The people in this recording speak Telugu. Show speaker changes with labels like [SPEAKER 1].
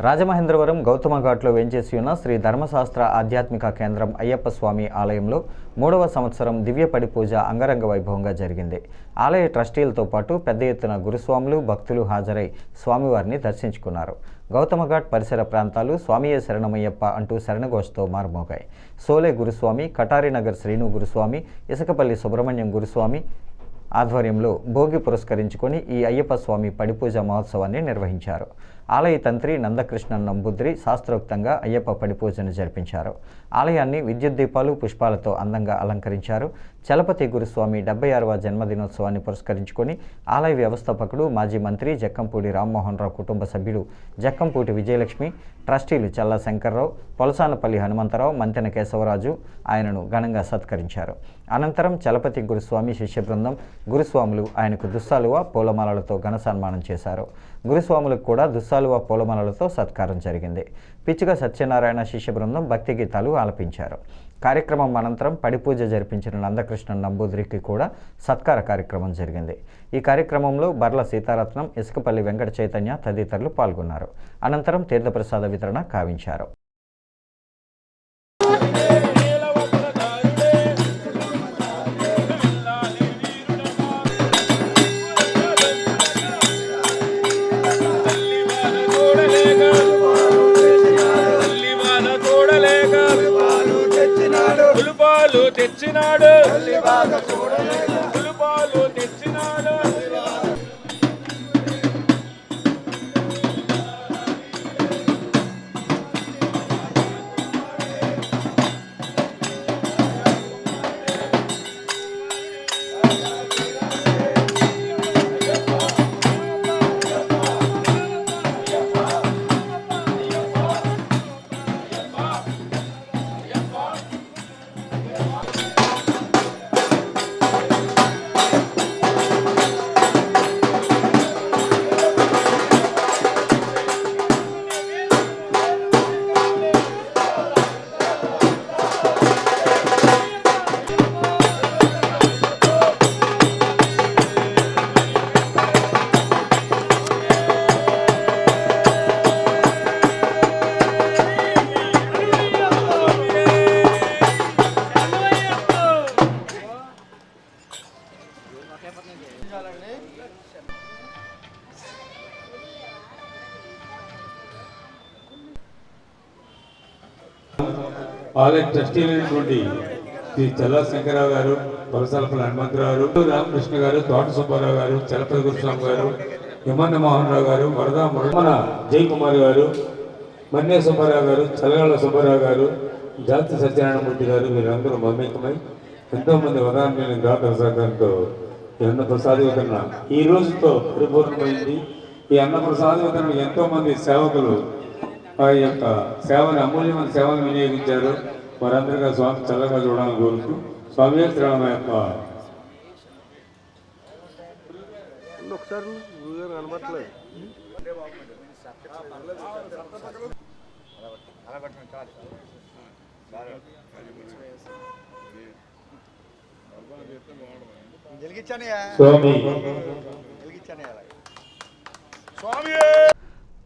[SPEAKER 1] రాజమహేంద్రవరం గౌతమఘాట్లో వేంచేసి ఉన్న శ్రీ ధర్మశాస్త్ర ఆధ్యాత్మిక కేంద్రం అయ్యప్ప స్వామి ఆలయంలో 3వ సంవత్సరం దివ్య పడి పూజ అంగరంగ వైభవంగా జరిగింది. ఆలయ ట్రస్టీలతో పాటు పెద్ద ఎత్తున గురుస్వాములు భక్తులు హాజరై స్వామివారిని దర్శించుకున్నారు. గౌతమఘాట్ పరిసర ప్రాంతాలు స్వామియే శరణమయ్యప్ప అంటూ శరణఘోషతో మారుమోగాయి. సోలే గురుస్వామి, కటారినగర్ శ్రీను గురుస్వామి, ఇసుకపల్లి సుబ్రహ్మణ్యం గురుస్వామి ఆధ్వర్యంలో భోగి పురస్కరించుకొని ఈ అయ్యప్ప స్వామి పడిపూజ మహోత్సవాన్ని నిర్వహించారు. ఆలయ తంత్రి నందకృష్ణన్ నంబుద్రి శాస్త్రోక్తంగా అయ్యప్ప పడిపూజను జరిపించారు. ఆలయాన్ని విద్యుత్ దీపాలు, పుష్పాలతో అందంగా అలంకరించారు. చలపతి గురుస్వామి 76వ జన్మదినోత్సవాన్ని పురస్కరించుకొని ఆలయ వ్యవస్థాపకుడు, మాజీ మంత్రి జక్కంపూడి రామ్మోహన్ రావు కుటుంబ సభ్యుడు జక్కంపూటి విజయలక్ష్మి, ట్రస్టీలు చల్లా శంకర్రావు, పొలసానపల్లి హనుమంతరావు, మంతెన కేశవరాజు ఆయనను ఘనంగా సత్కరించారు. అనంతరం చలపతి గురుస్వామి శిష్య బృందం, గురుస్వాములు ఆయనకు దుస్సాలువ, పూలమాలలతో ఘన సన్మానం చేశారు. గురుస్వాములకు కూడా దుస్సాలువ, పూలమాలలతో సత్కారం జరిగింది. పిచ్చుక సత్యనారాయణ శిష్య బృందం భక్తి గీతాలు ఆలపించారు. కార్యక్రమం అనంతరం పడిపూజ జరిపించిన నందకృష్ణ నంబూద్రికి కూడా సత్కార కార్యక్రమం జరిగింది. ఈ కార్యక్రమంలో బర్ల సీతారత్నం, ఇసుకపల్లి వెంకట చైతన్య తదితరులు పాల్గొన్నారు. అనంతరం తీర్థప్రసాద వితరణ కావించారు.
[SPEAKER 2] తెచ్చినాడు పులుపాలు తెచ్చినాడు.
[SPEAKER 3] ఆలయ ట్రస్టీలైనటువంటి శ్రీ చల్లా శంకరరావు గారు, పొలసాలపల్లి హనుమంతరావు గారు, రామకృష్ణ గారు, తోట సుబ్బారావు గారు, చలపతి గురుస్వామి గారు, హిమన్న మోహన్ రావు గారు, వరదా మురళ జయకుమార్ గారు, మన్య సుబ్బారావు గారు, చలగాళ్ళ సుబ్బారావు గారు, జాతి సత్యనారాయణమూర్తి గారు, వీరందరూ మమేకమై ఎంతోమంది ఉదాహరణ దాతల సహకారంతో ఈ అన్న ప్రసాద వితరణ ఈ రోజుతో పరిపూర్ణమైంది. ఈ అన్న ప్రసాద వితరణ ఎంతోమంది సేవకులు ఆ యొక్క సేవని, అమూల్యమైన సేవను వినియోగించారు. వారందరిగా స్వామి చల్లగా చూడాలని కోరుతూ స్వామి శ్రీరామ యొక్క స్వామి